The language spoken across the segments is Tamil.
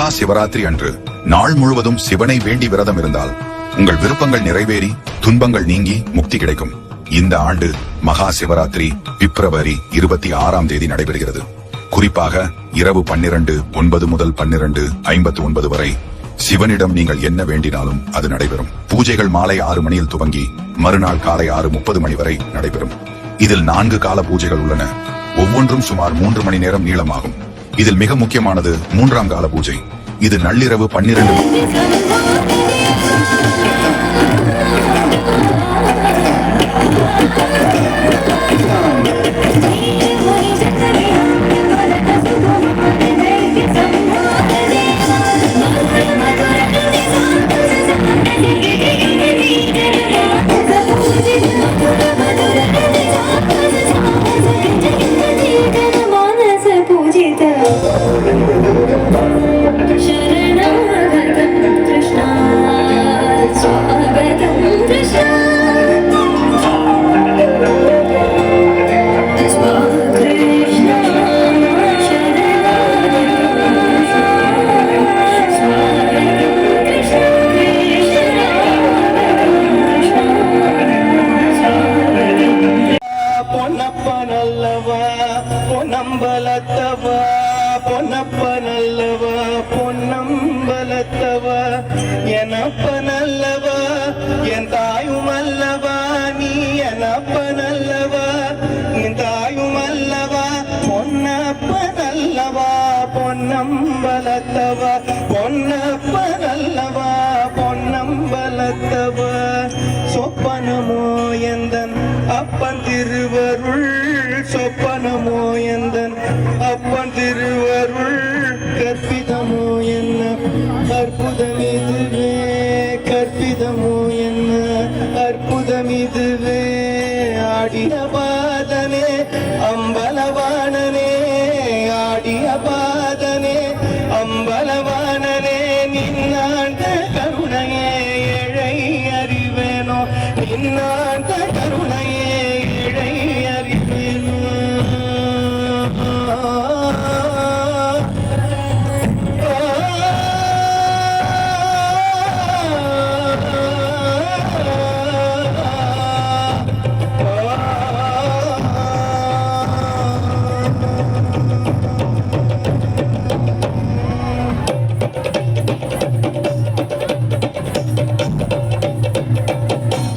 மகா சிவராத்திரி அன்று நாள் முழுவதும் சிவனை வேண்டி விரதம் இருந்தால் உங்கள் விருப்பங்கள் நிறைவேறி துன்பங்கள் நீங்கி முக்தி கிடைக்கும். இந்த ஆண்டு மகா சிவராத்திரி பிப்ரவரி 26ஆம் தேதி நடைபெறுகிறது. குறிப்பாக இரவு 12:09 முதல் 12:59 வரை சிவனிடம் நீங்கள் என்ன வேண்டினாலும் அது நடைபெறும். பூஜைகள் மாலை 6 மணியில் துவங்கி மறுநாள் காலை 6:30 மணி வரை நடைபெறும். இதில் 4 கால பூஜைகள் உள்ளன. ஒவ்வொன்றும் சுமார் 3 மணி நேரம் நீளமாகும். இதில் மிக முக்கியமானது 3ஆம் கால பூஜை. இது நள்ளிரவு 12 பொன்னம்பலத்தவா எனப்பனல்லவா என் தாயும் அல்லவா நீ எனப்பனல்லவா என் தாயும் அல்லவா பொன்னப்பனல்லவா பொன்னம்பலத்தவா பொன்னப்பனல்லவா பொன்னம்பலத்தவா சொப்பனமோ எந்தன் அப்பன் திருவருள் சொப்பனமோ எந்தன் அப்பன் திருவருள் கற்பிதமோ என்ன அற்புதமிதுவே கற்பிதமோ என்ன அற்புதமிதுவே ஆடிய பாதனே அம்பலவாணனே ஆடிய பாதனே அம்பலவாணனே நின்னாண்ட கருணையே ஏழை அறிவேனோ நின்னாண்ட கருணையே ஏழை அறிவேனோ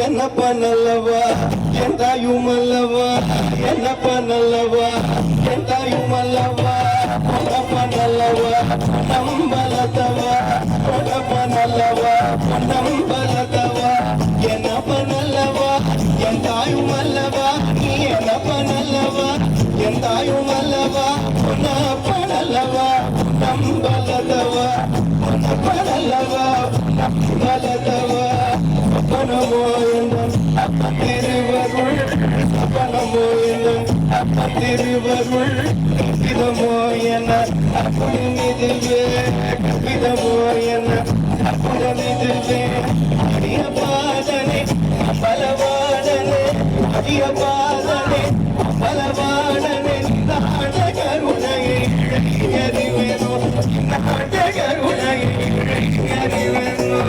என்னப்பனல்லவா என் தாயும் அல்லவா என்னப்பனல்லவா என் தாயும் அல்லவா பொன்னப்பனல்லவா நம்பலத்தவா பொன்னப்பனல்லவா நம்பலத்தவா என்னப்பனல்லவா என் தாயும் அல்லவா நீ என்னப்பனல்லவா என் தாயும் அல்லவா பொன்னப்பனல்லவா நம்பலத்தவா பொன்னப்பனல்லவா நம்பலத்தவா பனமோ என்னும் திருவருள் பனமோ என்னும் திருவருள் கற்பிதமோ என்ன அற்புதமிதுவே கற்பிதமோ என்ன அற்புதமிதுவே அடிய பாதனே பலவானனே அடிய பாதனே பலவானனே நாட கருணையை அறிவேனோ நாட கருணையை அறிவேனோ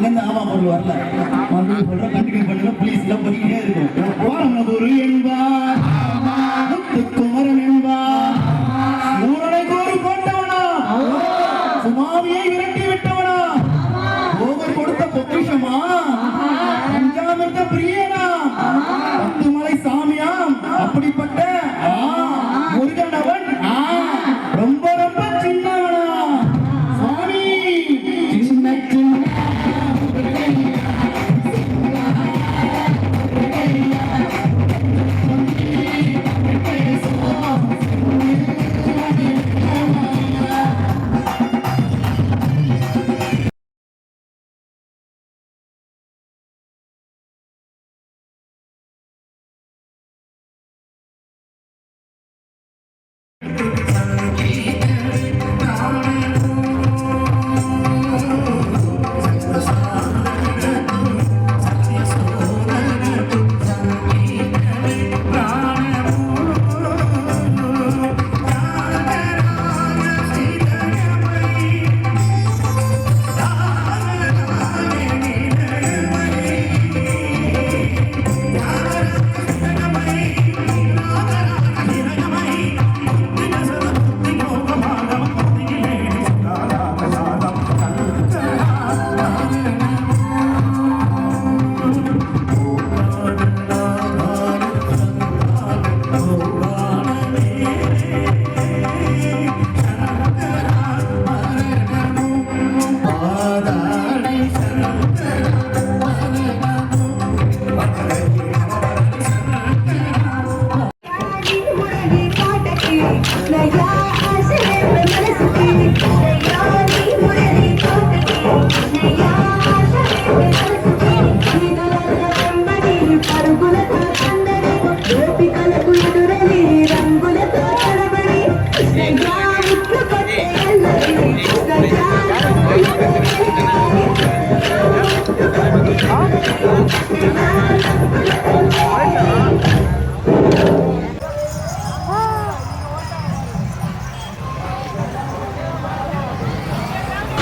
அங்கிருந்து ஆமா பொருள் வரல மறுபடியும் சொல்றேன் கண்டினியூ பண்ணுங்க ப்ளீஸ் எல்லாம் பண்ணிக்கிட்டே இருக்கும் கோரமபுரி என்பார் முத்துக்குமரன் என்பார் ஊரடை கோரி போட்டவனா சுமாவியை விரட்டி விட்டவனா கோவர் கொடுத்த பொக்கிஷமா பஞ்சாமிர்த பிரியனா பத்துமலை சாமியாம் அப்படிப்பட்ட முருகனவன் ரொம்ப ரொம்ப சின்னவனா சுவாமி சின்ன சின்ன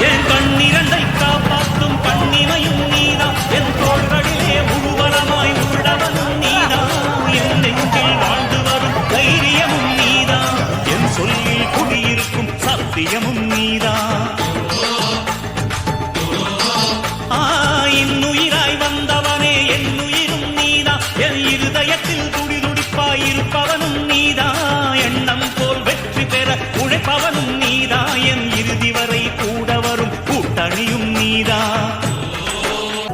என் கண்ணிரண்டை காப்பாற்றும் கண்ணிமையும் நீதான் என் தோள்களிலே ஊர்வலமாய் உள்ளவனும் நீதான் என் நெஞ்சில் வாழ்ந்து வரும் தைரியமும் நீதான் என் சொல்லில் குடியிருக்கும் சத்தியமும் நீதான் இன்னுயிராய் வந்தவனே என் உயிரும் நீதான் என் இருதயத்தில் துடிதுடிப்பாய் இருப்பவனும் நீதான் எண்ணம் போல் வெற்றி பெற உழைப்பவனும் நீதான் என் இறுதி வரை கூட வரும் கூட்டணியும் நீதான்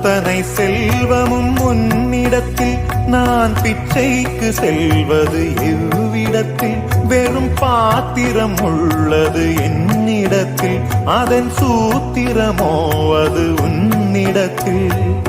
தனை செல்வமும் உன்னிடத்தில் நான் பிச்சைக்கு செல்வது எவ்விடத்தில் வெறும் பாத்திரம் உள்ளது என்னிடத்தில் அதன் சூத்திரமோ அது உன்னிடத்தில்